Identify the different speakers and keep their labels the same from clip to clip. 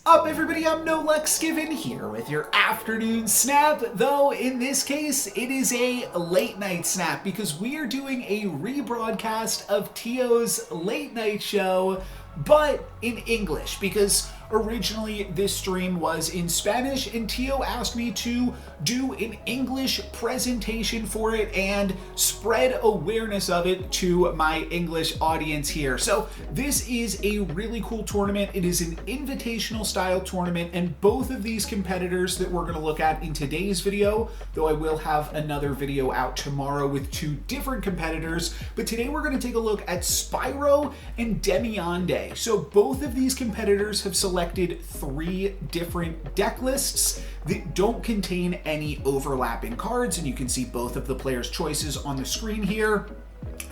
Speaker 1: Up everybody, I'm NoLucksGiven here with your afternoon snap, though in this case it is a late night snap because we are doing a rebroadcast of Tio's late night show, but in English, because originally this stream was in Spanish and Tio asked me to do an English presentation for it and spread awareness of it to my English audience here. So this is a really cool tournament. It is an invitational style tournament, and both of these competitors that we're going to look at in today's video, though I will have another video out tomorrow with two different competitors, but today we're going to take a look at Spyro and Demiande. So both of these competitors have selected three different deck lists that don't contain any overlapping cards, and you can see both of the players' choices on the screen here,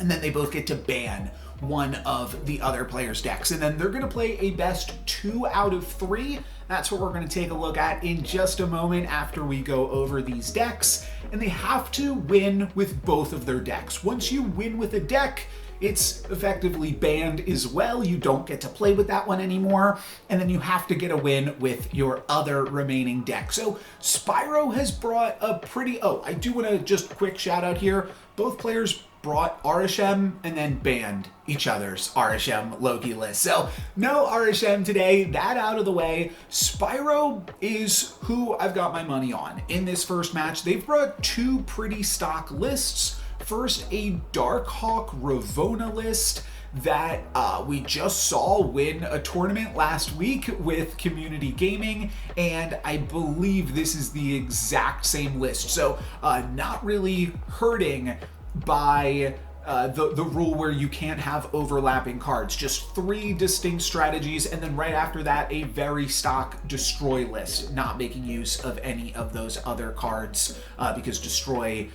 Speaker 1: and then they both get to ban one of the other player's decks, and then they're going to play a best 2 out of 3. That's what we're going to take a look at in just a moment after we go over these decks, and they have to win with both of their decks. Once you win with a deck, it's effectively banned as well. You don't get to play with that one anymore. And then you have to get a win with your other remaining deck. So Spyro has brought a pretty... Oh, I do want to just quick shout out here. Both players brought RSM and then banned each other's RSM Loki list. So no RSM today, that out of the way. Spyro is who I've got my money on in this first match. They've brought two pretty stock lists. First, a Darkhawk Ravona list that we just saw win a tournament last week with Community Gaming, and I believe this is the exact same list. So not really hurting by the rule where you can't have overlapping cards, just 3 distinct strategies, and then right after that a very stock destroy list, not making use of any of those other cards because destroy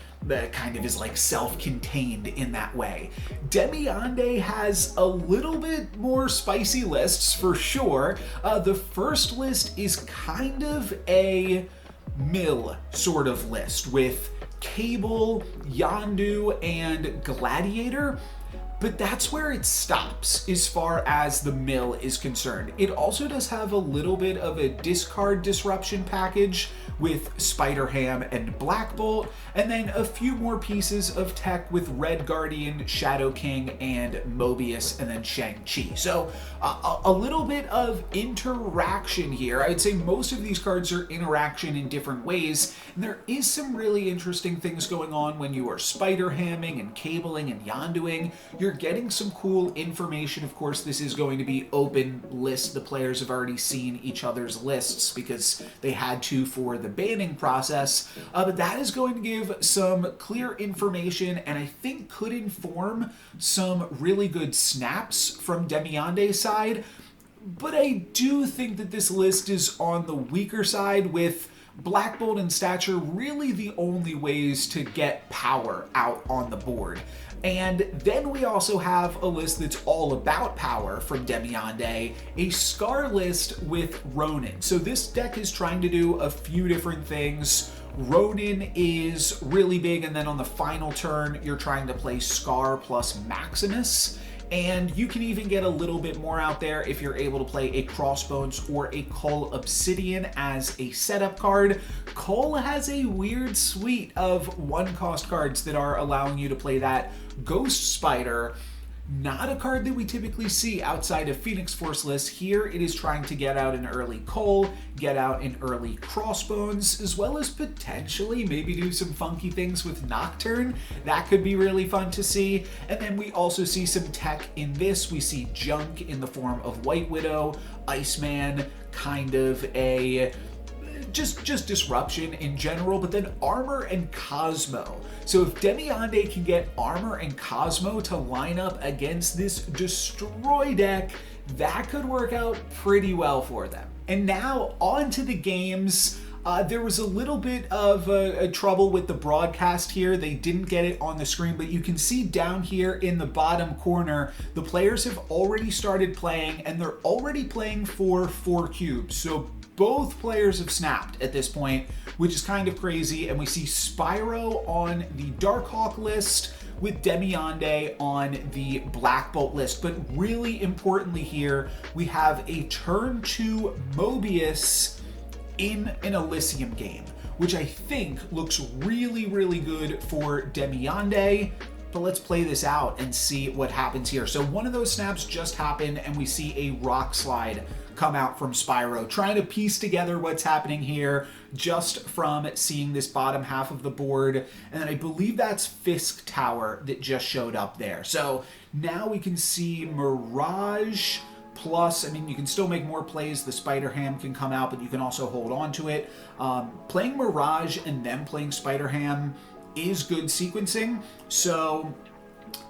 Speaker 1: kind of is like self-contained in that way. Demiande has a little bit more spicy lists for sure. The first list is kind of a mill sort of list with Cable, Yondu, and Gladiator, but that's where it stops as far as the mill is concerned. It also does have a little bit of a discard disruption package with Spider-Ham and Black Bolt, and then a few more pieces of tech with Red Guardian, Shadow King, and Mobius, and then Shang-Chi. So a little bit of interaction here. I'd say most of these cards are interaction in different ways, and there is some really interesting things going on when you are Spider-Hamming and cabling and Yonduing. You're getting some cool information. Of course, this is going to be open list. The players have already seen each other's lists because they had to for the banning process, but that is going to give some clear information and I think could inform some really good snaps from Demiande's side. But I do think that this list is on the weaker side, with Black Bolt and Stature really the only ways to get power out on the board. And then we also have a list that's all about power from Demiande, a Scar list with Ronin. So this deck is trying to do a few different things. Ronin is really big, and then on the final turn, you're trying to play Scar plus Maximus. And you can even get a little bit more out there if you're able to play a Crossbones or a Cull Obsidian as a setup card. Cull has a weird suite of 1-cost cards that are allowing you to play that. Ghost Spider, not a card that we typically see outside of Phoenix Force lists. Here it is trying to get out an early Cull, get out an early Crossbones, as well as potentially maybe do some funky things with Nocturne. That could be really fun to see. And then we also see some tech in this. We see junk in the form of White Widow, Iceman, kind of a just disruption in general, but then Armor and Cosmo. So if Demiande can get Armor and Cosmo to line up against this destroy deck, that could work out pretty well for them. And now on to the games. There was a little bit of a trouble with the broadcast here. They didn't get it on the screen, but you can see down here in the bottom corner, the players have already started playing, and they're already playing for 4 cubes. So both players have snapped at this point, which is kind of crazy. And we see Spyro on the Darkhawk list with Demiande on the Black Bolt list. But really importantly here, we have a turn 2 Mobius in an Elysium game, which I think looks really, really good for Demiande. But let's play this out and see what happens here. So one of those snaps just happened, and we see a rock slide come out from Spyro, trying to piece together what's happening here just from seeing this bottom half of the board. And then I believe that's Fisk Tower that just showed up there. So now we can see Mirage plus, I mean, you can still make more plays. The Spider Ham can come out, but you can also hold on to it. Playing Mirage and then playing Spider Ham is good sequencing, so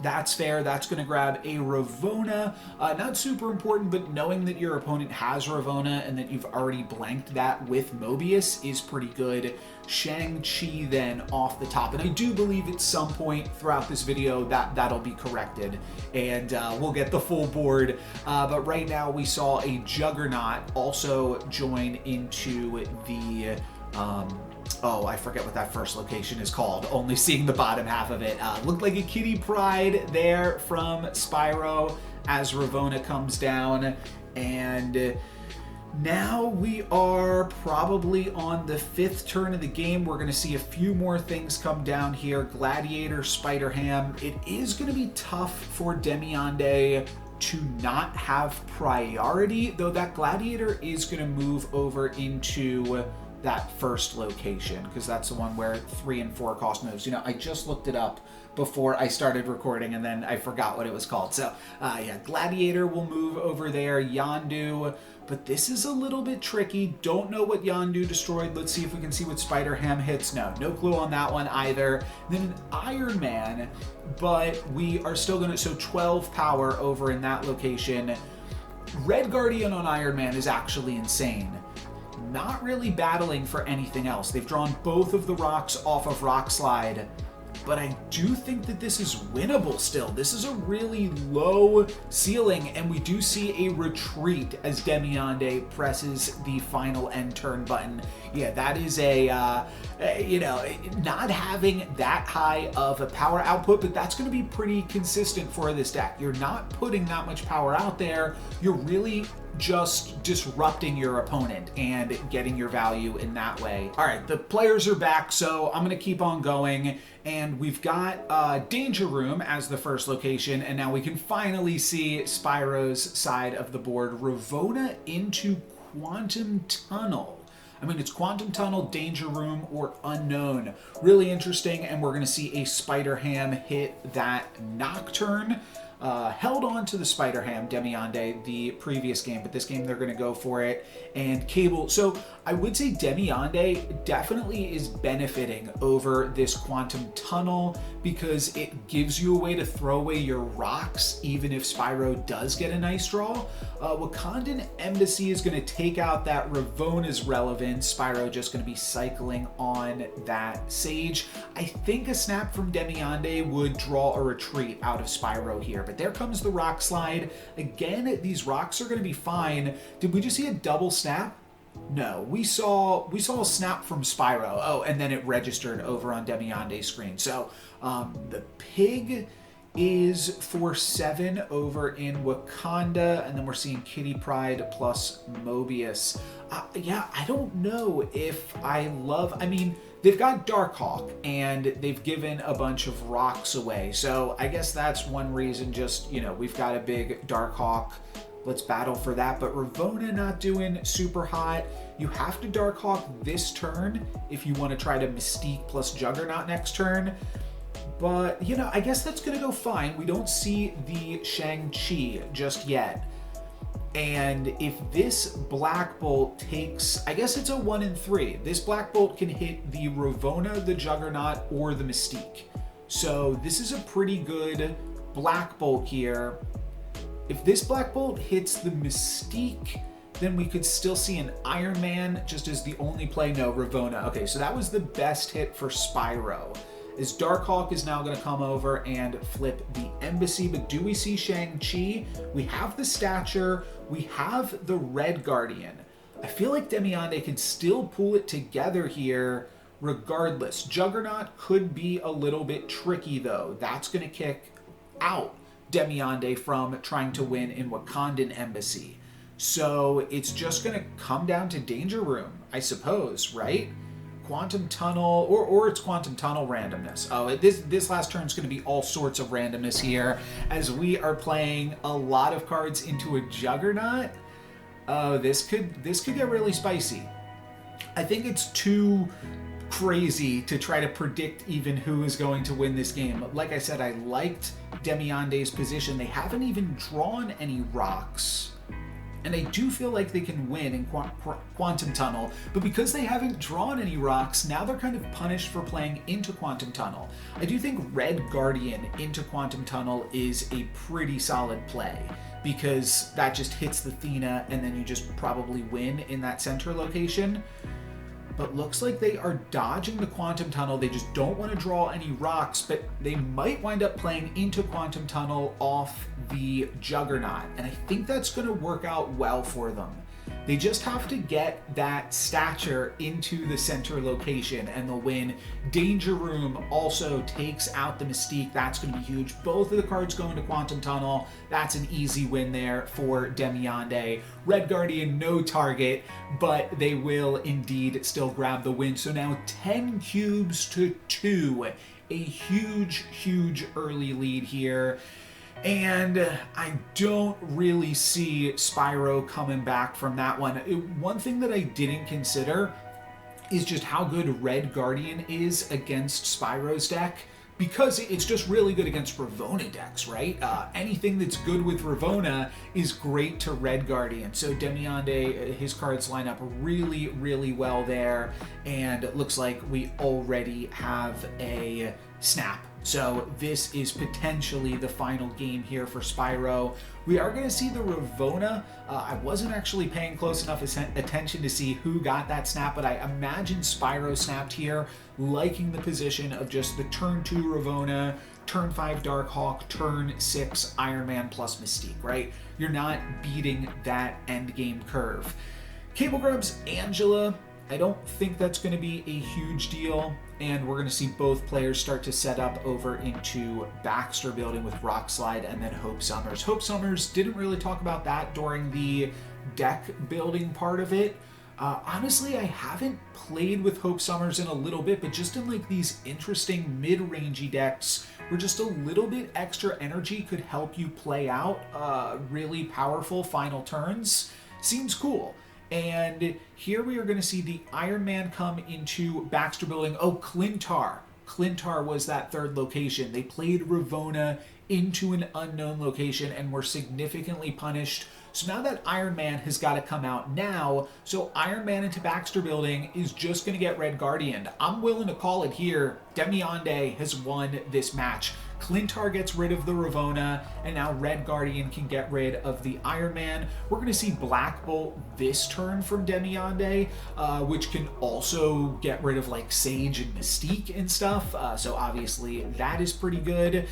Speaker 1: that's fair. That's going to grab a Ravona. Not super important, but knowing that your opponent has Ravona and that you've already blanked that with Mobius is pretty good. Shang-Chi then off the top. And I do believe at some point throughout this video that'll be corrected and we'll get the full board. But right now we saw a Juggernaut also join into the... oh, I forget what that first location is called. Only seeing the bottom half of it. Looked like a Kitty Pryde there from Spyro as Ravona comes down. And now we are probably on the 5th turn of the game. We're going to see a few more things come down here. Gladiator, Spider Ham. It is going to be tough for Demiande to not have priority, though that Gladiator is going to move over into that first location, because that's the one where 3 and 4 cost moves. You know, I just looked it up before I started recording and then I forgot what it was called. So yeah, Gladiator will move over there, Yondu, but this is a little bit tricky. Don't know what Yondu destroyed. Let's see if we can see what Spider Ham hits. No clue on that one either. Then an Iron Man, but we are still gonna, so 12 power over in that location. Red Guardian on Iron Man is actually insane. Not really battling for anything else. They've drawn both of the rocks off of Rock Slide, but I do think that this is winnable still. This is a really low ceiling, and we do see a retreat as Demiande presses the final end turn button. Yeah, that is a, you know, not having that high of a power output, but that's going to be pretty consistent for this deck. You're not putting that much power out there. You're really just disrupting your opponent and getting your value in that way. All right, the players are back, so I'm going to keep on going. And we've got Danger Room as the first location, and now we can finally see Spyro's side of the board. Ravona into Quantum Tunnel. I mean, it's Quantum Tunnel, Danger Room, or Unknown. Really interesting, and we're going to see a Spider Ham hit that Nocturne. Held on to the Spider Ham, Demiande, the previous game, but this game they're going to go for it. And Cable. So I would say Demiande definitely is benefiting over this Quantum Tunnel because it gives you a way to throw away your rocks even if Spyro does get a nice draw. Wakandan Embassy is going to take out that Ravona's relevance. Spyro just going to be cycling on that Sage. I think a snap from Demiande would draw a retreat out of Spyro here, but there comes the Rock Slide. Again, these rocks are going to be fine. Did we just see a double snap? No, we saw a snap from Spyro. Oh, and then it registered over on Demiande's screen. So the pig is for 7 over in Wakanda, and then we're seeing Kitty Pryde plus Mobius. Yeah, I don't know if I love, I mean, they've got Darkhawk, and they've given a bunch of rocks away. So I guess that's one reason, just, you know, we've got a big Darkhawk. Let's battle for that. But Ravona not doing super hot. You have to Darkhawk this turn if you want to try to Mystique plus Juggernaut next turn. But, you know, I guess that's going to go fine. We don't see the Shang-Chi just yet. And if this Black Bolt takes, I guess it's a 1 in 3. This Black Bolt can hit the Ravona, the Juggernaut, or the Mystique. So this is a pretty good Black Bolt here. If this Black Bolt hits the Mystique, then we could still see an Iron Man just as the only play. No, Ravona. Okay, so that was the best hit for Spyro. As Darkhawk is now going to come over and flip the Embassy, but do we see Shang-Chi? We have the Stature, we have the Red Guardian. I feel like Demiande can still pull it together here regardless. Juggernaut could be a little bit tricky though. That's going to kick out Demiande from trying to win in Wakandan Embassy. So it's just going to come down to Danger Room, I suppose, right? Quantum Tunnel, or it's Quantum Tunnel randomness. Oh, this last turn is going to be all sorts of randomness here, as we are playing a lot of cards into a Juggernaut. This could get really spicy. I think it's too crazy to try to predict even who is going to win this game. Like I said, I liked Demiande's position. They haven't even drawn any rocks. And I do feel like they can win in Quantum Tunnel, but because they haven't drawn any rocks, now they're kind of punished for playing into Quantum Tunnel. I do think Red Guardian into Quantum Tunnel is a pretty solid play, because that just hits the Thena and then you just probably win in that center location. But looks like they are dodging the Quantum Tunnel. They just don't want to draw any rocks, but they might wind up playing into Quantum Tunnel off the Juggernaut. And I think that's going to work out well for them. They just have to get that stature into the center location and they'll win. Danger Room also takes out the Mystique. That's going to be huge. Both of the cards go into Quantum Tunnel. That's an easy win there for Demiande. Red Guardian, no target, but they will indeed still grab the win. So now 10 cubes to 2. A huge, huge early lead here. And I don't really see Spyro coming back from that one. One thing that I didn't consider is just how good Red Guardian is against Spyro's deck, because it's just really good against Ravona decks, right? Anything that's good with Ravona is great to Red Guardian. So Demiande, his cards line up really, really well there, and it looks like we already have a snap. So this is potentially the final game here for Spyro. We are going to see the Ravona. I wasn't actually paying close enough attention to see who got that snap, but I imagine Spyro snapped here, liking the position of just the turn 2 Ravona, turn 5 Darkhawk, turn 6 Iron Man plus Mystique, right? You're not beating that end game curve. Cable Grub's Angela. I don't think that's going to be a huge deal, and we're going to see both players start to set up over into Baxter Building with Rock Slide and then Hope Summers. Hope Summers, didn't really talk about that during the deck building part of it. Honestly, I haven't played with Hope Summers in a little bit, but just in like these interesting mid-rangey decks where just a little bit extra energy could help you play out really powerful final turns, seems cool. And here we are going to see the Iron Man come into Baxter Building. Oh, Clintar. Clintar was that third location. They played Ravona into an unknown location and were significantly punished. So now that Iron Man has got to come out now, so Iron Man into Baxter Building is just going to get Red Guardian. I'm willing to call it here. Demiande has won this match. Clintar gets rid of the Ravona, and now Red Guardian can get rid of the Iron Man. We're going to see Black Bolt this turn from Demiande, which can also get rid of like Sage and Mystique and stuff. So obviously that is pretty good.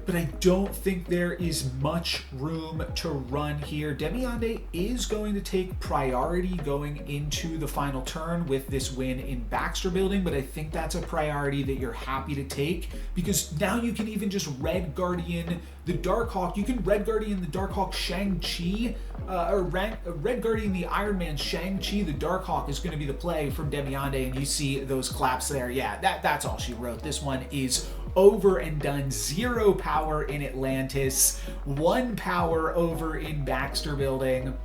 Speaker 1: But I don't think there is much room to run here. Demiande is going to take priority going into the final turn with this win in Baxter Building, but I think that's a priority that you're happy to take, because now you can even just Red Guardian the Darkhawk. You can Red Guardian the Darkhawk Shang-Chi, or Red Guardian the Iron Man Shang-Chi. The Darkhawk is going to be the play from Demiande, and you see those claps there. Yeah, that's all she wrote. This one is over and done. 0 power in Atlantis, 1 power over in Baxter Building,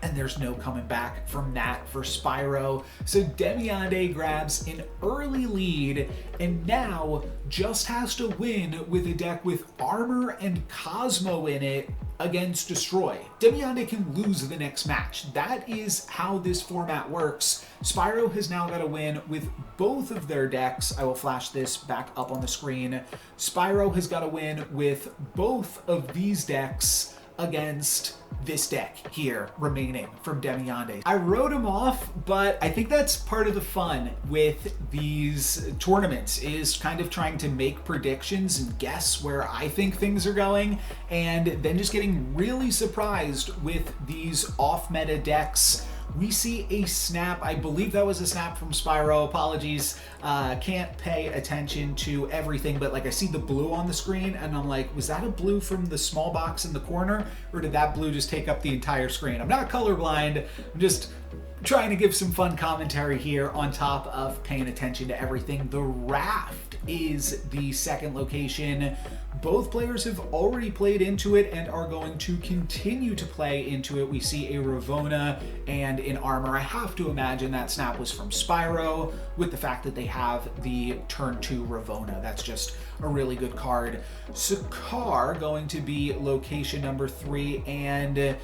Speaker 1: and there's no coming back from that for Spyro. So Demiande grabs an early lead and now just has to win with a deck with Armor and Cosmo in it against Destroy. Demiande can lose the next match. That is how this format works. Spyro has now got to win with both of their decks. I will flash this back up on the screen. Spyro has got to win with both of these decks against this deck here remaining from Demiande. I wrote him off, but I think that's part of the fun with these tournaments, is kind of trying to make predictions and guess where I think things are going, and then just getting really surprised with these off-meta decks we see a snap. I believe that was a snap from Spyro. Apologies. Can't pay attention to everything, but like I see the blue on the screen and I'm like, was that a blue from the small box in the corner, or did that blue just take up the entire screen? I'm not colorblind. I'm just trying to give some fun commentary here on top of paying attention to everything. The raft is the second location. Both players have already played into it and are going to continue to play into it. We see a Ravona and an Armor. I have to imagine that snap was from Spyro, with the fact that they have the turn 2 Ravona. That's just a really good card. Sakar going to be location number 3, and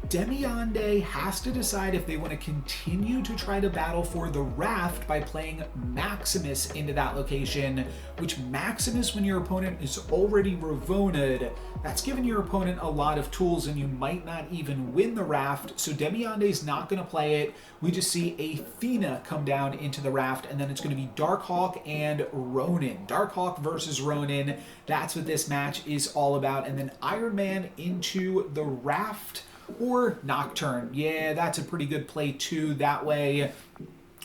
Speaker 1: Demiande has to decide if they want to continue to try to battle for the raft by playing Maximus into that location, which Maximus, when your opponent is already Ravona'd, that's giving your opponent a lot of tools and you might not even win the raft. So Demiande's not going to play it. We just see a Fina come down into the raft, and then it's going to be Darkhawk and Ronin. Darkhawk versus Ronin. That's what this match is all about. And then Iron Man into the raft, or Nocturne. Yeah, that's a pretty good play too. That way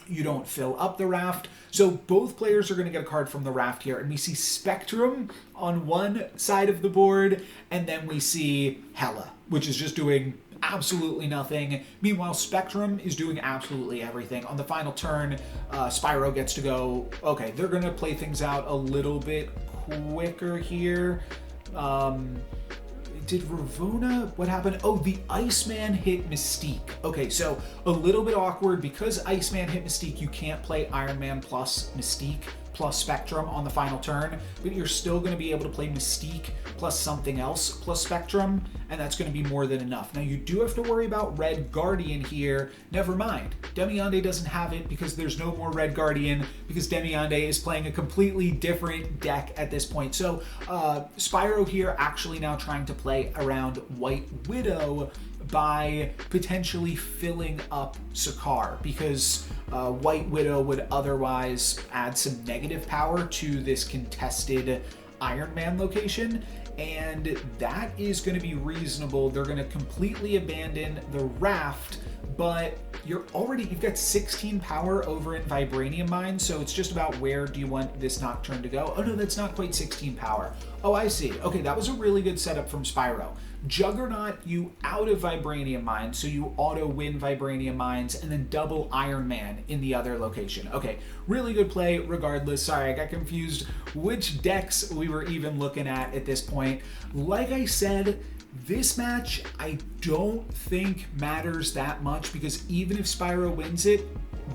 Speaker 1: you don't fill up the raft. So both players are going to get a card from the raft here. And we see Spectrum on one side of the board, and then we see Hela, which is just doing absolutely nothing. Meanwhile, Spectrum is doing absolutely everything. On the final turn, Spyro gets to go, okay, they're going to play things out a little bit quicker here. Did Ravona, what happened? Oh, the Iceman hit Mystique. Okay, so a little bit awkward because Iceman hit Mystique. You can't play Iron Man plus Mystique plus Spectrum on the final turn, but you're still going to be able to play Mystique plus something else plus Spectrum, and that's going to be more than enough. Now, you do have to worry about Red Guardian here. Never mind. Demiande doesn't have it because there's no more Red Guardian, because Demiande is playing a completely different deck at this point. So, Spyro here actually now trying to play around White Widow by potentially filling up Sakar, because White Widow would otherwise add some negative power to this contested Iron Man location, and that is going to be reasonable. They're going to completely abandon the raft, but you've got 16 power over in Vibranium Mine, so it's just about where do you want this Nocturne to go. Oh no, that's not quite 16 power. Oh, I see. Okay, that was a really good setup from Spyro. Juggernaut you out of Vibranium Mine, so you auto-win Vibranium Mines, and then double Iron Man in the other location. Okay, really good play regardless. Sorry, I got confused which decks we were even looking at this point. Like I said, this match I don't think matters that much, because even if Spyro wins it,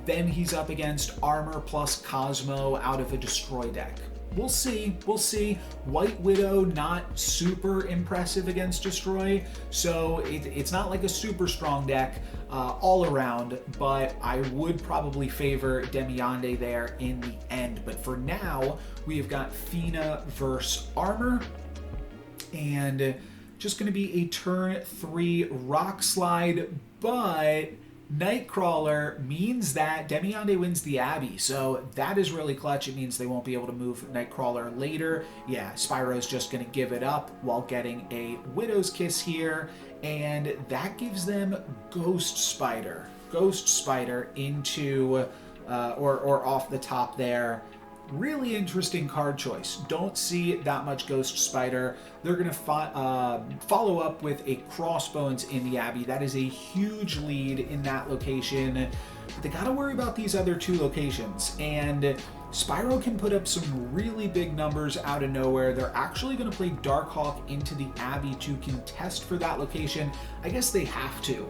Speaker 1: then he's up against Armor plus Cosmo out of a Destroy deck. We'll see. We'll see. White Widow, not super impressive against Destroy, so it's not like a super strong deck all around, but I would probably favor Demiande there in the end. But for now, we have got Fina versus Armor, and just going to be a turn 3 Rock Slide, but Nightcrawler means that Demiande wins the Abbey, so that is really clutch. It means they won't be able to move Nightcrawler later. Yeah, Spyro's just going to give it up while getting a Widow's Kiss here, and that gives them Ghost Spider. Ghost Spider into, or off the top there. Really interesting card choice. Don't see that much Ghost Spider. They're going to follow up with a Crossbones in the Abbey. That is a huge lead in that location. But they got to worry about these other two locations. And Spyro can put up some really big numbers out of nowhere. They're actually going to play Darkhawk into the Abbey to contest for that location. I guess they have to.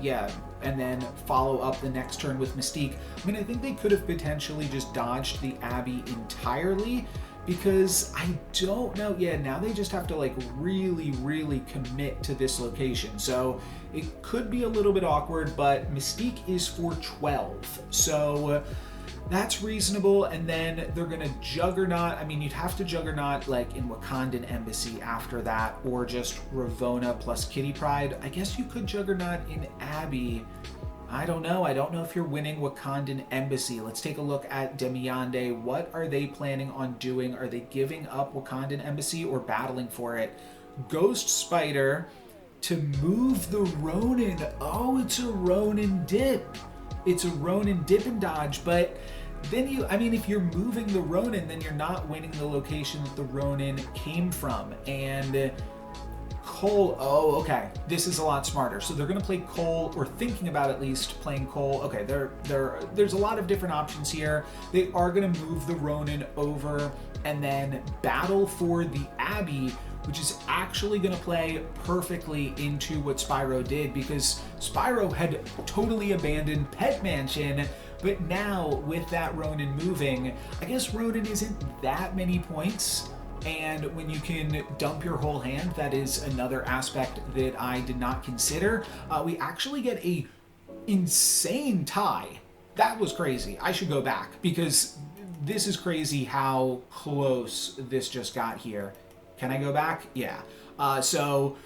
Speaker 1: Yeah. And then follow up the next turn with Mystique. I mean, I think they could have potentially just dodged the Abbey entirely, because I don't know. Yeah, now they just have to like really, really commit to this location. So it could be a little bit awkward, but Mystique is for 12. So that's reasonable. And then they're going to Juggernaut. I mean, you'd have to Juggernaut like in Wakandan Embassy after that, or just Ravona plus Kitty Pryde. I guess you could Juggernaut in Abbey. I don't know. I don't know if you're winning Wakandan Embassy. Let's take a look at Demiande. What are they planning on doing? Are they giving up Wakandan Embassy or battling for it? Ghost Spider to move the Ronin. Oh, it's a Ronin dip. It's a Ronin dip and dodge, but then if you're moving the Ronin, then you're not winning the location that the Ronin came from. And Cole, oh, okay, this is a lot smarter. So they're going to play Cole, or thinking about at least playing Cole. Okay, there's a lot of different options here. They are going to move the Ronin over and then battle for the Abbey, which is actually going to play perfectly into what Spyro did, because Spyro had totally abandoned Pet Mansion, but now with that Ronin moving, I guess Ronin isn't that many points, and when you can dump your whole hand, that is another aspect that I did not consider. We actually get a insane tie. That was crazy. I should go back, because this is crazy how close this just got here. Can I go back? Yeah. So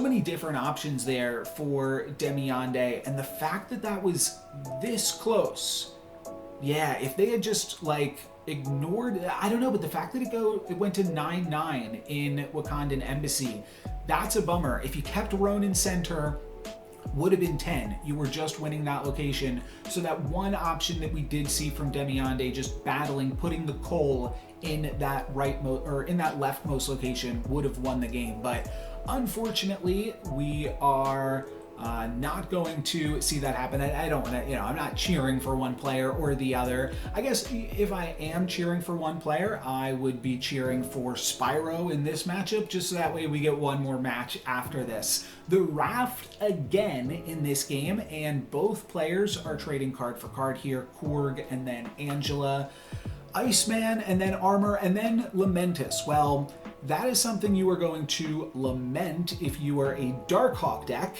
Speaker 1: many different options there for Demiande, and the fact that that was this close. Yeah, if they had just ignored, I don't know, but the fact that it went to 9-9 in Wakandan Embassy, that's a bummer. If you kept Ronin center, would have been 10. You were just winning that location. So that one option that we did see from Demiande, just battling, putting the Cole in that in that leftmost location, would have won the game. But unfortunately, we are not going to see that happen. I don't want to, I'm not cheering for one player or the other. I guess if I am cheering for one player, I would be cheering for Spyro in this matchup, just so that way we get one more match after this. The Raft again in this game, and both players are trading card for card here. Korg and then Angela. Iceman and then Armor and then Lamentus. Well, that is something you are going to lament if you are a Darkhawk deck,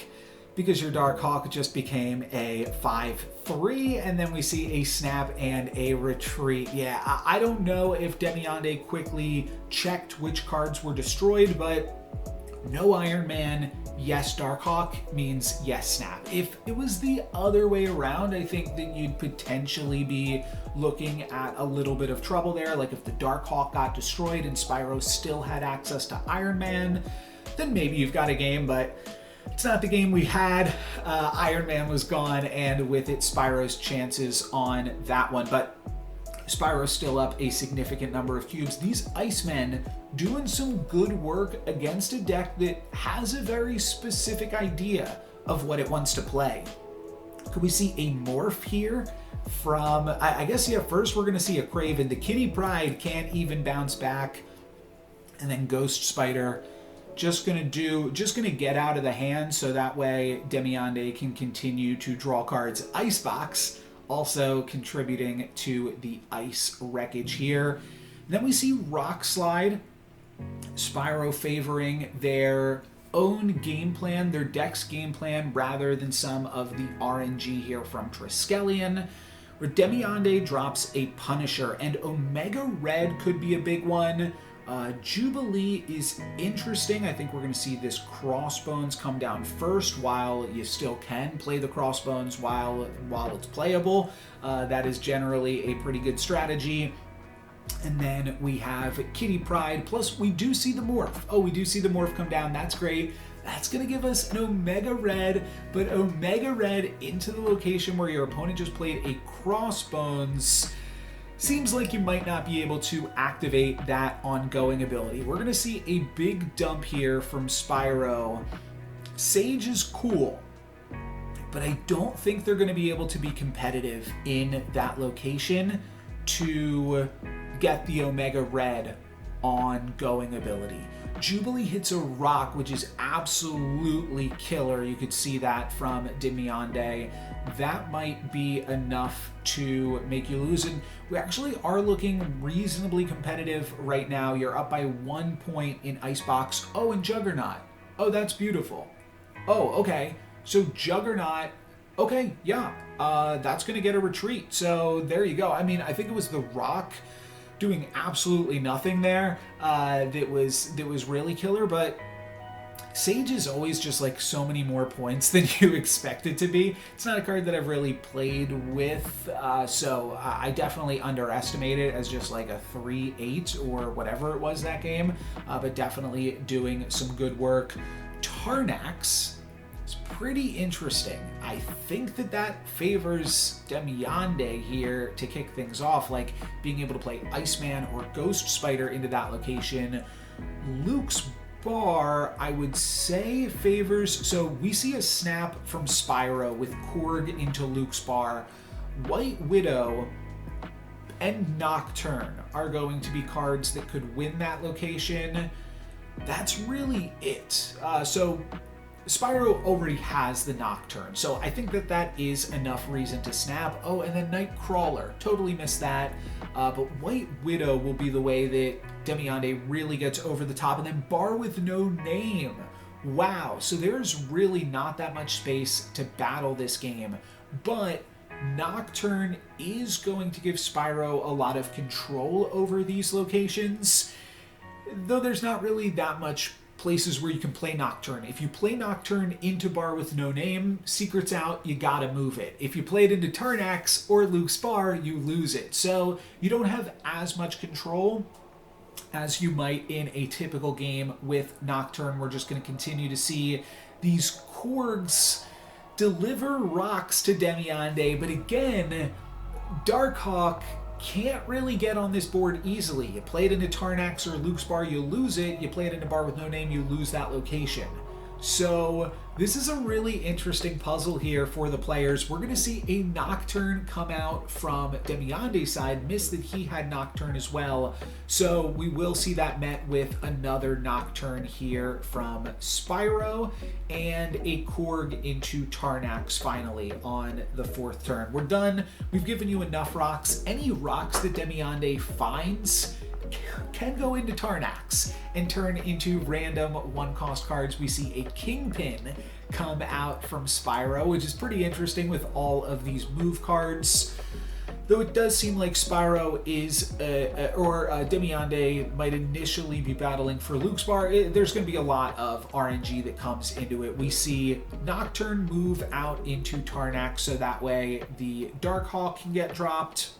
Speaker 1: because your Darkhawk just became a 5/3, and then we see a snap and a retreat. Yeah, I don't know if Demiande quickly checked which cards were destroyed, but no Iron Man, yes Darkhawk means yes snap. If it was the other way around, I think that you'd potentially be looking at a little bit of trouble there. Like if the Darkhawk got destroyed and Spyro still had access to Iron Man, then maybe you've got a game, but it's not the game we had. Iron Man was gone, and with it, Spyro's chances on that one. But Spyro's still up a significant number of cubes. These Icemen doing some good work against a deck that has a very specific idea of what it wants to play. Could we see a morph here from, I guess, yeah, first we're going to see a Craven. The Kitty Pride can't even bounce back. And then Ghost Spider just gonna get out of the hand, so that way Demiande can continue to draw cards. Icebox also contributing to the ice wreckage here. And then we see Rock Slide. Spyro favoring their own game plan, their deck's game plan, rather than some of the RNG here from Triskelion, where Demiande drops a Punisher, and Omega Red could be a big one. Jubilee is interesting. I think we're going to see this Crossbones come down first, while you still can play the Crossbones while it's playable. That is generally a pretty good strategy. And then we have Kitty Pride, plus we do see the Morph. Oh, we do see the Morph come down. That's great. That's going to give us an Omega Red, but Omega Red into the location where your opponent just played a Crossbones seems like you might not be able to activate that ongoing ability. We're going to see a big dump here from Spyro. Sage is cool, but I don't think they're going to be able to be competitive in that location to get the Omega Red ongoing ability. Jubilee hits a rock, which is absolutely killer. You could see that from Demiande. That might be enough to make you lose. And we actually are looking reasonably competitive right now. You're up by 1 point in Icebox. Oh, and Juggernaut. Oh, that's beautiful. Oh, okay. So Juggernaut, okay, yeah. That's going to get a retreat. So there you go. I mean, I think it was the rock doing absolutely nothing there that was really killer, but Sage is always just like so many more points than you expect it to be. It's not a card that I've really played with, so I definitely underestimate it as just like a 3-8 or whatever it was that game, but definitely doing some good work. Tarnax is pretty interesting. I think that favors Demiande here to kick things off, like being able to play Iceman or Ghost Spider into that location. Luke's Bar, I would say, favors. So we see a snap from Spyro with Korg into Luke's Bar. White Widow and Nocturne are going to be cards that could win that location. That's really it. So Spyro already has the Nocturne, so I think that is enough reason to snap. Oh, and then Nightcrawler, totally missed that. But White Widow will be the way that Demiande really gets over the top, and then Bar with No Name. Wow, so there's really not that much space to battle this game, but Nocturne is going to give Spyro a lot of control over these locations, though there's not really that much places where you can play Nocturne. If you play Nocturne into Bar with No Name, Secret's out, you gotta move it. If you play it into Tarnax or Luke's Bar, you lose it. So you don't have as much control as you might in a typical game with Nocturne. We're just gonna continue to see these Korgs deliver rocks to Demiande, but again, Darkhawk can't really get on this board easily. You play it into Tarnax or Luke's Bar, you lose it. You play it into Bar with No Name, you lose that location. So this is a really interesting puzzle here for the players. We're going to see a Nocturne come out from Demiande's side. Missed that he had Nocturne as well. So we will see that met with another Nocturne here from Spyro and a Korg into Tarnax finally on the 4th turn. We're done. We've given you enough rocks. Any rocks that Demiande finds can go into Tarnax and turn into random 1-cost cards. We see a Kingpin come out from Spyro, which is pretty interesting with all of these move cards. Though it does seem like Spyro is, Demiande might initially be battling for Luke's Bar. There's going to be a lot of RNG that comes into it. We see Nocturne move out into Tarnax, so that way the Darkhawk can get dropped.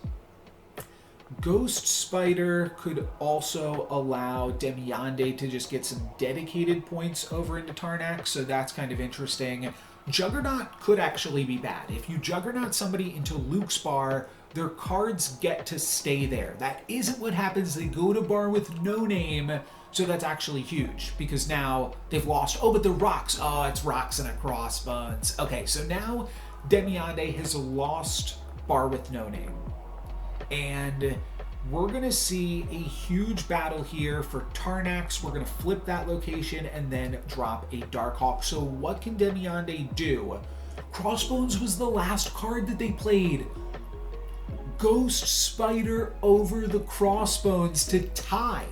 Speaker 1: Ghost Spider could also allow Demiande to just get some dedicated points over into Tarnax, so that's kind of interesting. Juggernaut could actually be bad. If you Juggernaut somebody into Luke's Bar, their cards get to stay there. That isn't what happens. They go to Bar with No Name, so that's actually huge, because now they've lost. Oh, but the rocks. Oh, it's rocks and a crossbones. Okay, so now Demiande has lost Bar with No Name. And we're going to see a huge battle here for Tarnax. We're going to flip that location and then drop a Darkhawk. So what can Demiande do? Crossbones was the last card that they played. Ghost Spider over the Crossbones to tie.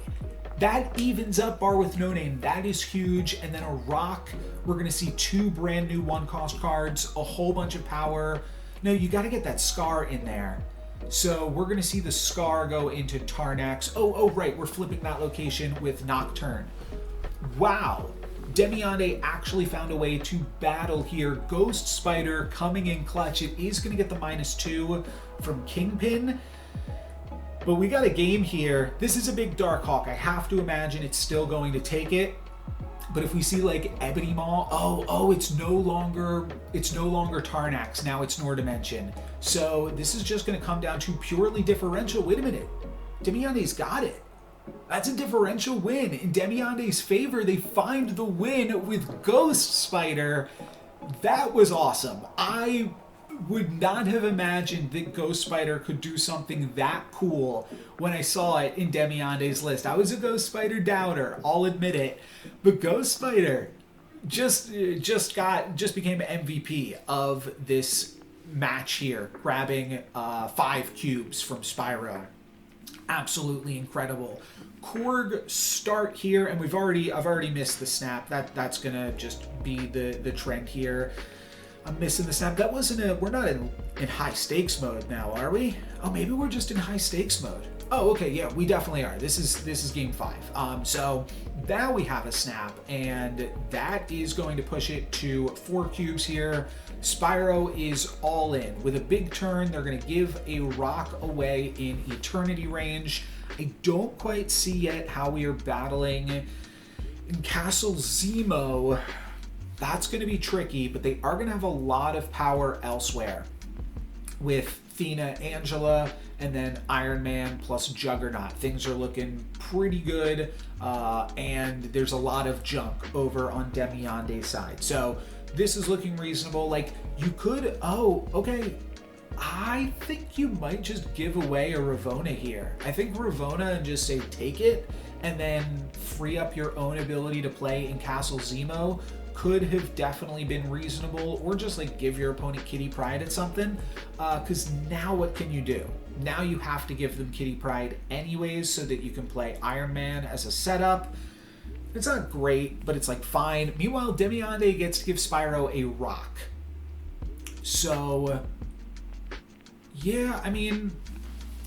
Speaker 1: That evens up Bar with No Name. That is huge. And then a rock. We're going to see 2 brand new 1-cost cards, a whole bunch of power. No, you got to get that Scar in there. So we're going to see the Scar go into Tarnax. Oh, right, we're flipping that location with Nocturne. Wow, Demiande actually found a way to battle here. Ghost Spider coming in clutch. It is going to get the -2 from Kingpin. But we got a game here. This is a big Darkhawk. I have to imagine it's still going to take it. But if we see like Ebony Maw, oh, it's no longer Tarnax. Now it's Nor Dimension. So this is just going to come down to purely differential. Wait a minute, Demiande's got it. That's a differential win in Demiande's favor. They find the win with Ghost Spider. That was awesome. I would not have imagined that Ghost Spider could do something that cool when I saw it in Demiande's list. I was a Ghost Spider doubter, I'll admit it, but Ghost Spider just became MVP of this match here, grabbing 5 cubes from Spyro. Absolutely incredible. Korg start here, and I've already missed the snap. That's gonna just be the trend here. I'm missing the snap. That wasn't we're not in high stakes mode now, are we? Oh, maybe we're just in high stakes mode. Oh, okay, yeah, we definitely are. This is game 5. So now we have a snap, and that is going to push it to 4 cubes here. Spyro is all in. With a big turn, they're going to give a rock away in eternity range. I don't quite see yet how we are battling in Castle Zemo. That's going to be tricky, but they are going to have a lot of power elsewhere with Athena, Angela, and then Iron Man plus Juggernaut. Things are looking pretty good, and there's a lot of junk over on Demiande's side. So this is looking reasonable. Like, you could, oh, okay, I think you might just give away a Ravona here. I think Ravona and just say take it, and then free up your own ability to play in Castle Zemo could have definitely been reasonable, or just like give your opponent Kitty Pryde at something, because now what can you do? Now you have to give them Kitty Pryde anyways so that you can play Iron Man as a setup. It's not great, but it's like fine. Meanwhile, Demiande gets to give Spyro a rock. So yeah, I mean,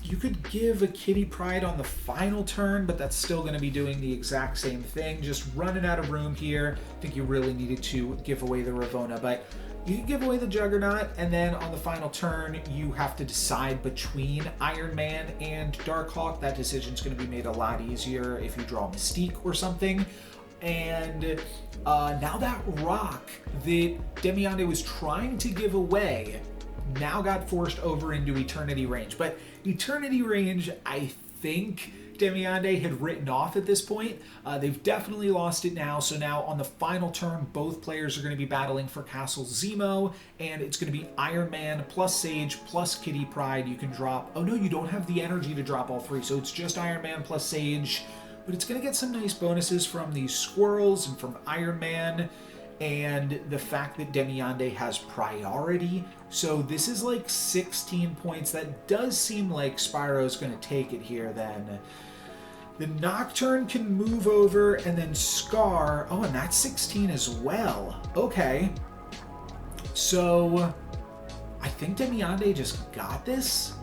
Speaker 1: you could give a Kitty Pryde on the final turn, but that's still going to be doing the exact same thing. Just running out of room here. I think you really needed to give away the Ravona, but you can give away the Juggernaut, and then on the final turn, you have to decide between Iron Man and Darkhawk. That decision's going to be made a lot easier if you draw Mystique or something. And now that rock that Demiande was trying to give away now got forced over into Eternity Range. But Eternity Range, I think Demiande had written off at this point. They've definitely lost it now. So now on the final turn, both players are going to be battling for Castle Zemo, and it's going to be Iron Man plus Sage plus Kitty Pryde. You can drop, oh no, you don't have the energy to drop all 3, so it's just Iron Man plus Sage, but it's going to get some nice bonuses from these squirrels and from Iron Man, and the fact that Demiande has priority. So this is like 16 points. That does seem like Spyro's going to take it here then. The Nocturne can move over, and then Scar. Oh, and that's 16 as well. Okay. So I think Demiande just got this.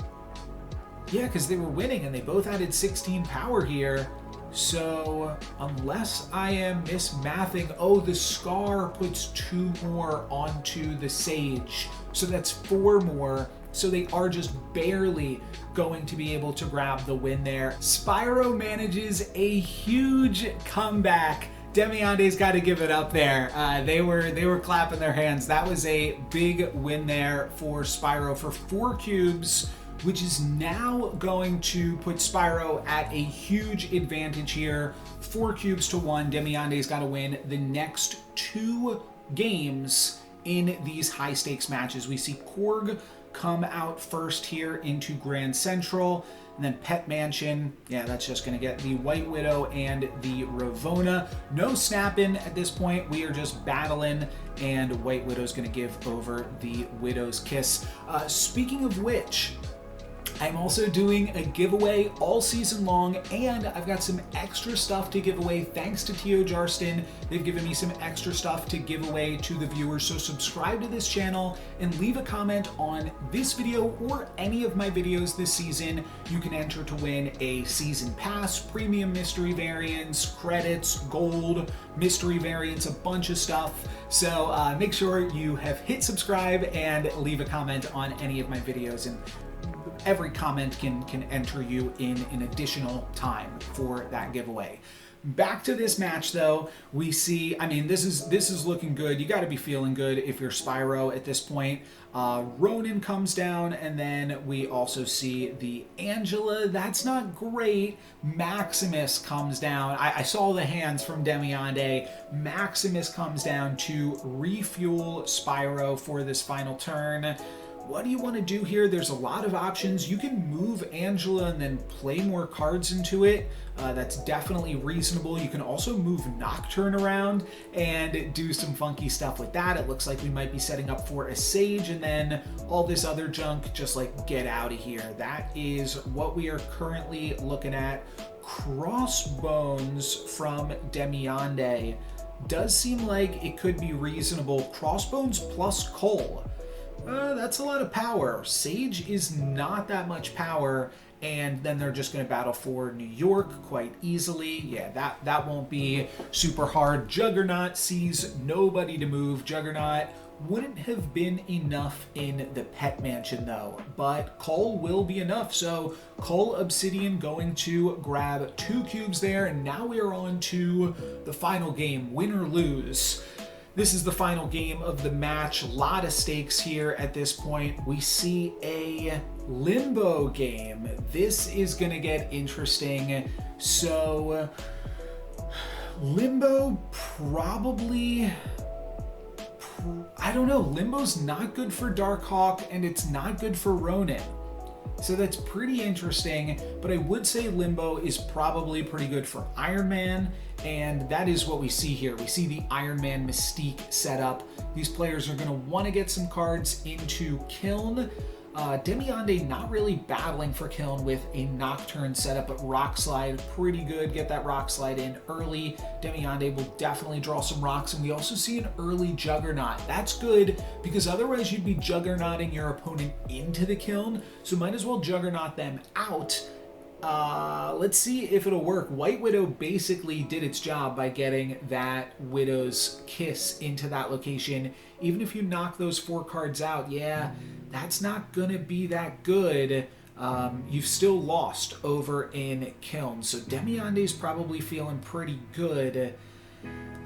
Speaker 1: Yeah, because they were winning, and they both added 16 power here. So unless I am mismathing, oh, the Scar puts 2 more onto the Sage. So that's 4 more. So they are just barely going to be able to grab the win there. Spyro manages a huge comeback. Demiande's got to give it up there. They were clapping their hands. That was a big win there for Spyro for 4 cubes, which is now going to put Spyro at a huge advantage here. 4 cubes to 1. Demiande's got to win the next 2 games in these high stakes matches. We see Korg come out first here into Grand Central, and then Pet Mansion. Yeah, that's just going to get the White Widow and the Ravona. No snapping at this point. We are just battling, and White Widow's going to give over the Widow's Kiss. Speaking of which, I'm also doing a giveaway all season long, and I've got some extra stuff to give away thanks to Tio Jarston. They've given me some extra stuff to give away to the viewers, so subscribe to this channel and leave a comment on this video or any of my videos this season. You can enter to win a season pass, premium mystery variants, credits, gold, mystery variants, a bunch of stuff. So make sure you have hit subscribe and leave a comment on any of my videos, and every comment can enter you in an additional time for that giveaway. Back to this match though, we see, I mean, this is looking good. You got to be feeling good if you're Spyro at this point. Ronan comes down, and then we also see the Angela. That's not great. Maximus comes down. I saw the hands from Demiande. Maximus comes down to refuel Spyro for this final turn. What do you want to do here? There's a lot of options. You can move Angela and then play more cards into it. That's definitely reasonable. You can also move Nocturne around and do some funky stuff with that. It looks like we might be setting up for a Sage, and then all this other junk, just like get out of here. That is what we are currently looking at. Crossbones from Demiande does seem like it could be reasonable. Crossbones plus Cole. That's a lot of power. Sage is not that much power, and then they're just going to battle for New York quite easily. Yeah, that won't be super hard. Juggernaut sees nobody to move. Juggernaut wouldn't have been enough in the pet mansion though, but Cull will be enough. So Cull Obsidian going to grab 2 cubes there, and now we are on to the final game, win or lose. This is the final game of the match. A lot of stakes here at this point. We see a limbo game. This is going to get interesting. So, limbo probably... I don't know. Limbo's not good for Darkhawk, and it's not good for Ronin. So that's pretty interesting, but I would say Limbo is probably pretty good for Iron Man, and that is what we see here. We see the Iron Man Mystique setup. These players are going to want to get some cards into Kiln. Demiande not really battling for Kiln with a Nocturne setup, but Rock Slide pretty good. Get that Rock Slide in early. Demiande will definitely draw some rocks, and we also see an early Juggernaut. That's good because otherwise you'd be Juggernauting your opponent into the Kiln, so might as well Juggernaut them out. Let's see if it'll work. White Widow basically did its job by getting that Widow's Kiss into that location. Even if you knock those 4 cards out, yeah, that's not going to be that good. You've still lost over in Kiln, so Demiande's probably feeling pretty good.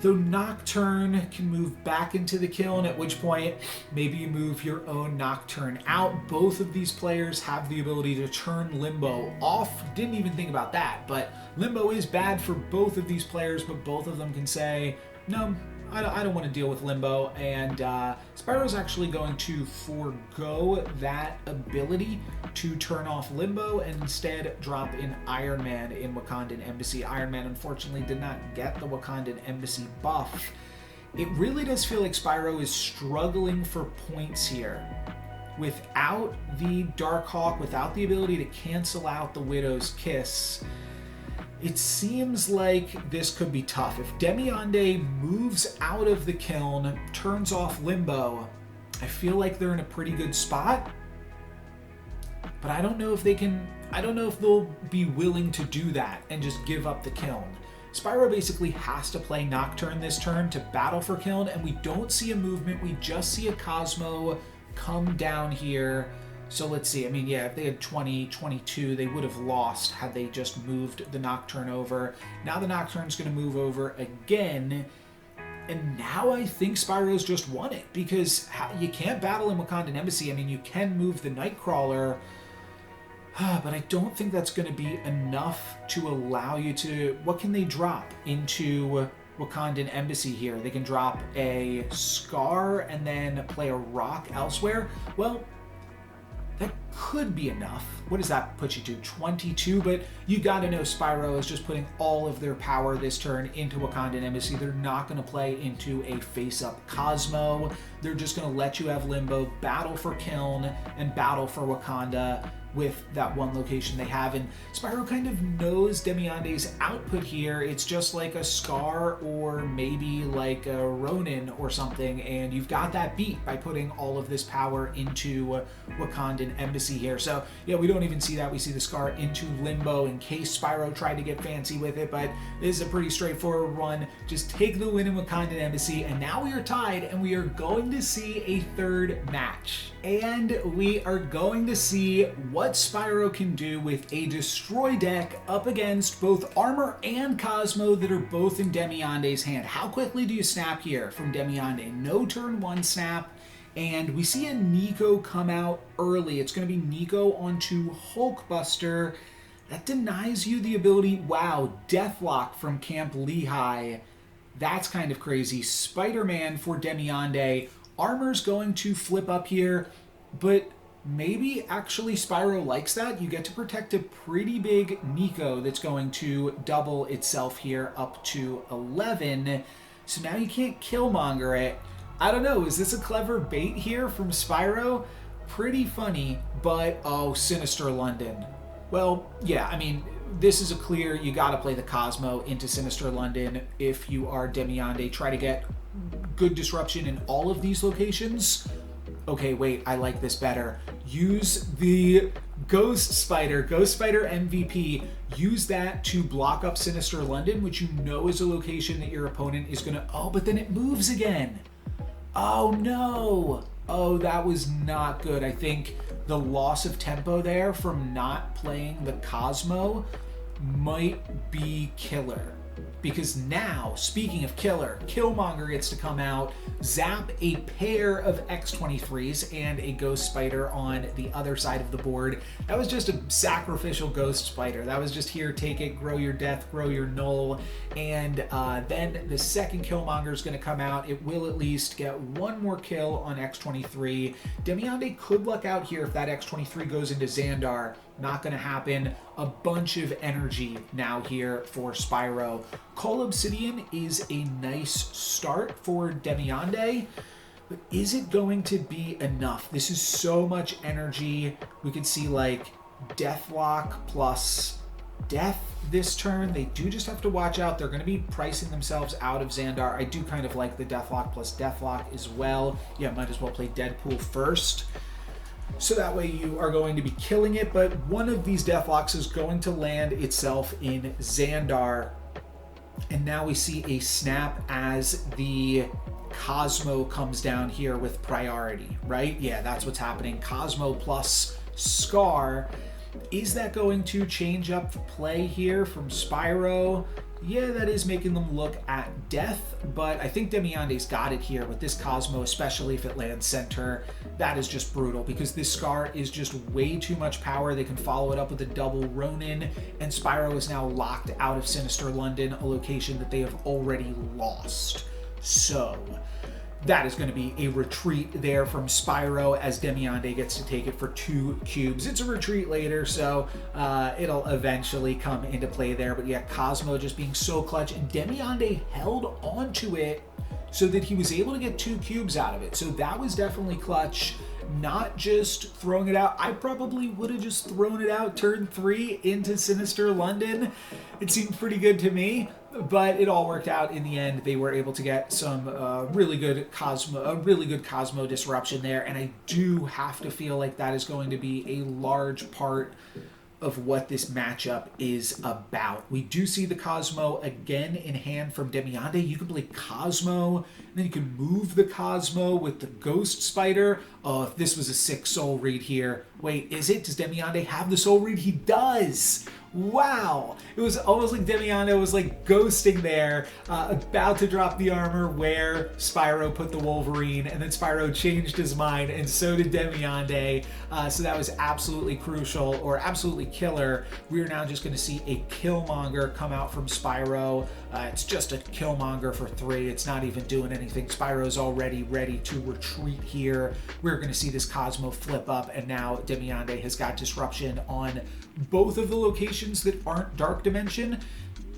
Speaker 1: Though Nocturne can move back into the Kiln, at which point maybe you move your own Nocturne out. Both of these players have the ability to turn Limbo off. Didn't even think about that, but Limbo is bad for both of these players, but both of them can say, no, I don't want to deal with Limbo, and Spyro's actually going to forego that ability to turn off Limbo and instead drop in Iron Man in Wakandan Embassy. Iron Man unfortunately did not get the Wakandan Embassy buff. It really does feel like Spyro is struggling for points here. Without the Darkhawk, without the ability to cancel out the Widow's Kiss, it seems like this could be tough. If Demiande moves out of the Kiln, turns off Limbo, I feel like they're in a pretty good spot. But I don't know if they'll be willing to do that and just give up the Kiln. Spyro basically has to play Nocturne this turn to battle for Kiln, and we don't see a movement. We just see a Cosmo come down here. So let's see, I mean, yeah, if they had 20, 22, they would have lost had they just moved the Nocturne over. Now the Nocturne's going to move over again, and now I think Spyro's just won it, because you can't battle in Wakandan Embassy. I mean, you can move the Nightcrawler, but I don't think that's going to be enough to allow you to... What can they drop into Wakandan Embassy here? They can drop a Scar and then play a Rock elsewhere. Well, that could be enough. What does that put you to? 22, but you gotta know Spyro is just putting all of their power this turn into Wakandan Embassy. They're not gonna play into a face-up Cosmo. They're just gonna let you have Limbo, battle for Kiln, and battle for Wakanda with that one location they have. And Spyro kind of knows Demiande's output here. It's just like a Scar or maybe like a Ronin or something, and you've got that beat by putting all of this power into Wakandan Embassy here. So yeah, we don't even see that. We see the Scar into Limbo in case Spyro tried to get fancy with it, but this is a pretty straightforward one. Just take the win in Wakandan Embassy, and now we are tied, and we are going to see a third match. And we are going to see what Spyro can do with a Destroy deck up against both Armor and Cosmo that are both in Demiande's hand. How quickly do you snap here from Demiande? No turn 1 snap. And we see a Nico come out early. It's going to be Nico onto Hulkbuster. That denies you the ability. Wow, Deathlock from Camp Lehigh. That's kind of crazy. Spider-Man for Demiande. Armor's going to flip up here, but maybe actually Spyro likes that. You get to protect a pretty big Nico that's going to double itself here up to 11. So now you can't Killmonger it. I don't know, is this a clever bait here from Spyro? Pretty funny, but oh, Sinister London. Well, yeah, I mean, this is a clear, you gotta play the Cosmo into Sinister London if you are Demiande. Try to get good disruption in all of these locations. okay, wait, I like this better. Use the Ghost Spider MVP, use that to block up Sinister London, which you know is a location that your opponent is gonna, oh, but then it moves again. Oh no! Oh, that was not good. I think the loss of tempo there from not playing the Cosmo might be killer. Because now, speaking of killer, Killmonger gets to come out, zap a pair of X-23s and a Ghost Spider on the other side of the board. That was just a sacrificial Ghost Spider. That was just here, take it, grow your death, grow your null. And then the second Killmonger is going to come out. It will at least get one more kill on X-23. Demiande could luck out here if that X-23 goes into Xandar. Not going to happen. A bunch of energy now here for Spyro. Call Obsidian is a nice start for Demiande, but is it going to be enough? This is so much energy. We could see like Deathlock plus Death this turn. They do just have to watch out. They're going to be pricing themselves out of Xandar. I do kind of like the Deathlock plus Deathlock as well. Yeah, might as well play Deadpool first. So that way you are going to be killing it, but one of these Deathlocks is going to land itself in Xandar. And now we see a snap as the Cosmo comes down here with priority, right? Yeah, that's what's happening. Cosmo plus Scar. Is that going to change up the play here from Spyro? Yeah, that is making them look at death, but I think Demiande's got it here with this Cosmo, especially if it lands center. That is just brutal because this Scar is just way too much power. They can follow it up with a double Ronin, and Spyro is now locked out of Sinister London, a location that they have already lost. So that is going to be a retreat there from Spyro as Demiande gets to take it for 2 cubes. It's a retreat later, so it'll eventually come into play there. But yeah, Cosmo just being so clutch, and Demiande held onto it so that he was able to get 2 cubes out of it. So that was definitely clutch, not just throwing it out. I probably would have just thrown it out turn 3 into Sinister London. It seemed pretty good to me. But it all worked out in the end. They were able to get some really good Cosmo disruption there, and I do have to feel like that is going to be a large part of what this matchup is about. We do see the Cosmo again in hand from Demiande. You can play Cosmo, and then you can move the Cosmo with the Ghost Spider. Oh, if this was a 6 soul read here. Wait, is it? Does Demiande have the soul read? He does! Wow! It was almost like Demiande was like ghosting there, about to drop the armor where Spyro put the Wolverine, and then Spyro changed his mind, and so did Demiande. So that was absolutely crucial, or absolutely killer. We are now just going to see a Killmonger come out from Spyro. It's just a Killmonger for 3. It's not even doing anything. Spyro's already ready to retreat here. We're going to see this Cosmo flip up, and now Demiande has got disruption on both of the locations that aren't Dark Dimension.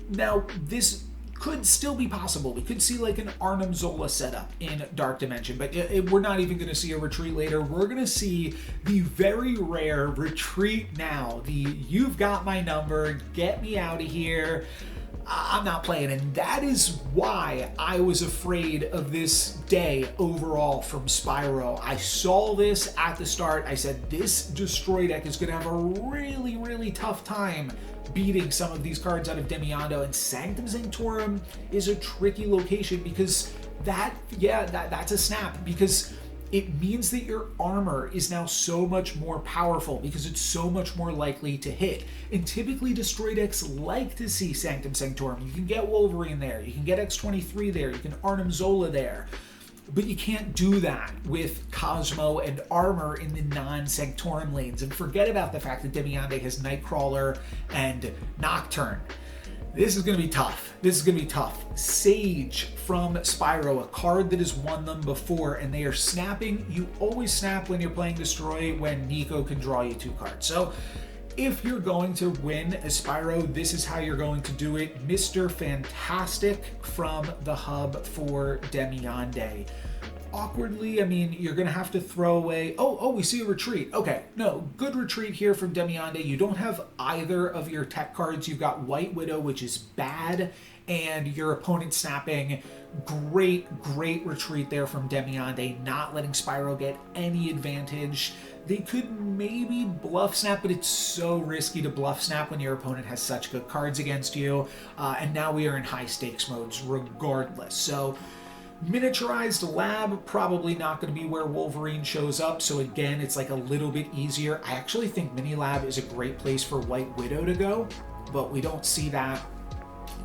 Speaker 1: Now, this could still be possible. We could see like an Arnim Zola setup in Dark Dimension, but we're not even going to see a retreat later. We're going to see the very rare retreat now. The you've got my number, get me out of here. I'm not playing, and that is why I was afraid of this day overall from Spyro. I saw this at the start. I said, this Destroy deck is going to have a really, really tough time beating some of these cards out of Demiando, and Sanctum Sanctorum is a tricky location because that's a snap, because it means that your armor is now so much more powerful because it's so much more likely to hit. And typically Destroy decks like to see Sanctum Sanctorum. You can get Wolverine there, you can get X-23 there, you can Arnim Zola there. But you can't do that with Cosmo and armor in the non-Sanctorum lanes. And forget about the fact that Demiande has Nightcrawler and Nocturne. This is going to be tough. This is going to be tough. Sage from Spyro, a card that has won them before, and they are snapping. You always snap when you're playing Destroy when Nico can draw you 2 cards. So if you're going to win as Spyro, this is how you're going to do it. Mr. Fantastic from the hub for Demiande. Awkwardly, I mean, you're going to have to throw away... Oh, we see a retreat. Okay, no, good retreat here from Demiande. You don't have either of your tech cards. You've got White Widow, which is bad, and your opponent snapping. Great retreat there from Demiande, not letting Spyro get any advantage. They could maybe bluff snap, but it's so risky to bluff snap when your opponent has such good cards against you. And now we are in high stakes modes regardless. So miniaturized lab, probably not going to be where Wolverine shows up. So again, it's like a little bit easier. I actually think mini lab is a great place for White Widow to go, but we don't see that.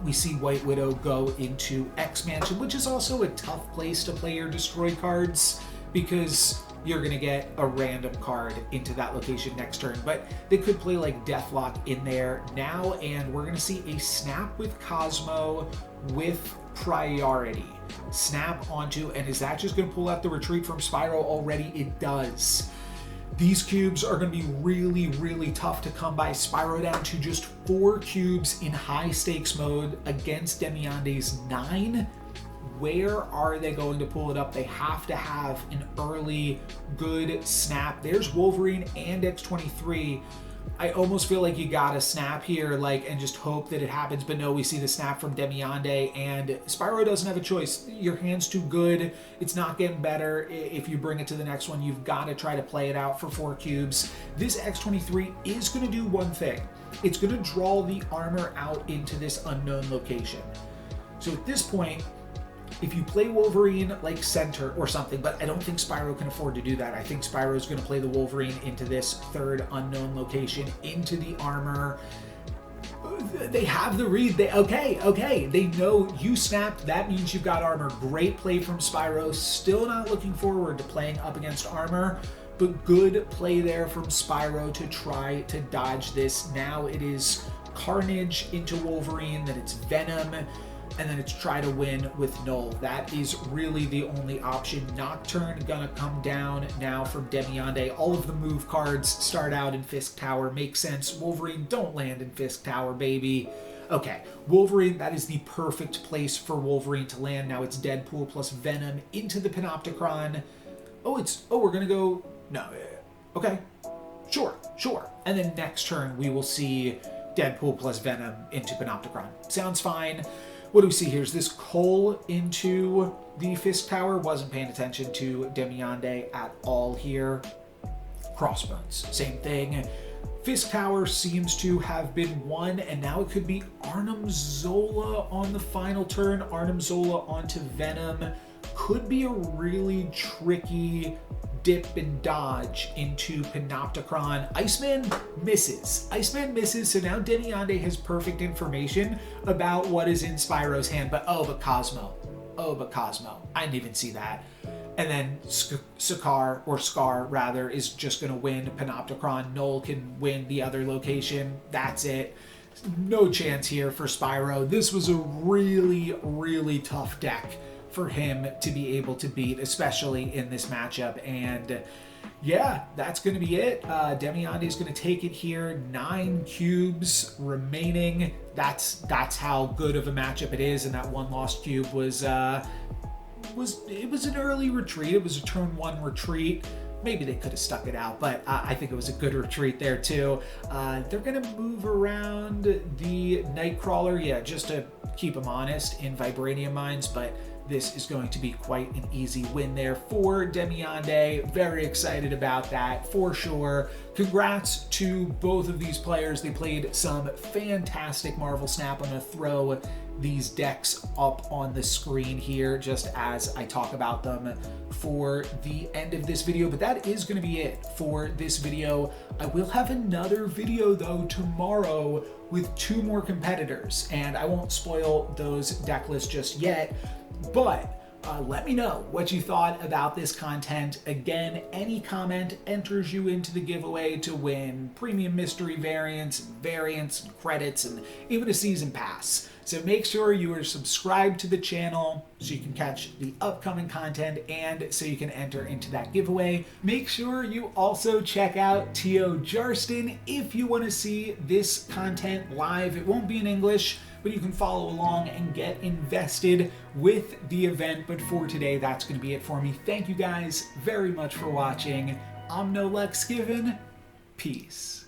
Speaker 1: We see White Widow go into X Mansion, which is also a tough place to play your destroy cards because you're going to get a random card into that location next turn. But they could play like Deathlock in there now, and we're going to see a snap with Cosmo with priority. Snap onto, and is that just going to pull out the retreat from Spyro already? It does. These cubes are going to be really tough to come by. Spyro down to just 4 cubes in high stakes mode against Demiande's 9. Where are they going to pull it up? They have to have an early good snap. There's Wolverine and X-23. I almost feel like you gotta snap here, and just hope that it happens. But no, we see the snap from Demiande, and Spyro doesn't have a choice. Your hand's too good. It's not getting better. If you bring it to the next one, you've got to try to play it out for 4 cubes. This X-23 is going to do one thing. It's going to draw the armor out into this unknown location. So at this point, if you play Wolverine like center or something, but I don't think Spyro can afford to do that. I think Spyro is going to play the Wolverine into this 3rd unknown location, into the armor. They have the read. Okay. They know you snapped. That means you've got armor. Great play from Spyro. Still not looking forward to playing up against armor, but good play there from Spyro to try to dodge this. Now it is Carnage into Wolverine, then it's Venom, and then it's try to win with Null. That is really the only option. Nocturne gonna come down now from Demiande. All of the move cards start out in Fisk Tower. Makes sense. Wolverine, don't land in Fisk Tower, baby. Okay, Wolverine, that is the perfect place for Wolverine to land. Now it's Deadpool plus Venom into the Panopticon. We're gonna go, no, okay, sure. And then next turn, we will see Deadpool plus Venom into Panopticon. Sounds fine. What do we see here? Is this Cole into the Fisk Tower? Wasn't paying attention to Demiande at all here. Crossbones, same thing. Fisk Tower seems to have been won, and now it could be Arnim Zola on the final turn. Arnim Zola onto Venom. Could be a really tricky dip and dodge into Panopticon. Iceman misses, so now Demiande has perfect information about what is in Spyro's hand, but Cosmo. I didn't even see that. And then Scar is just going to win Panopticon. Null can win the other location. That's it. No chance here for Spyro. This was a really tough deck for him to be able to beat, especially in this matchup. And yeah, that's going to be it. Demiande is going to take it here. 9 cubes remaining. That's how good of a matchup it is. And that 1 lost cube was an early retreat. It was a turn 1 retreat. Maybe they could have stuck it out, but I think it was a good retreat there too. They're going to move around the Nightcrawler, just to keep them honest, in Vibranium Mines, but this is going to be quite an easy win there for Demiande. Very excited about that for sure. Congrats to both of these players. They played some fantastic Marvel Snap. I'm going to throw these decks up on the screen here just as I talk about them for the end of this video. But that is going to be it for this video. I will have another video though tomorrow with 2 more competitors, and I won't spoil those deck lists just yet. But let me know what you thought about this content. Again, any comment enters you into the giveaway to win premium mystery variants, credits, and even a season pass. So make sure you are subscribed to the channel so you can catch the upcoming content and so you can enter into that giveaway. Make sure you also check out T.O. Jarston if you want to see this content live. It won't be in English, but you can follow along and get invested with the event. But for today, that's going to be it for me. Thank you guys very much for watching. I'm NoLucksGiven. Peace.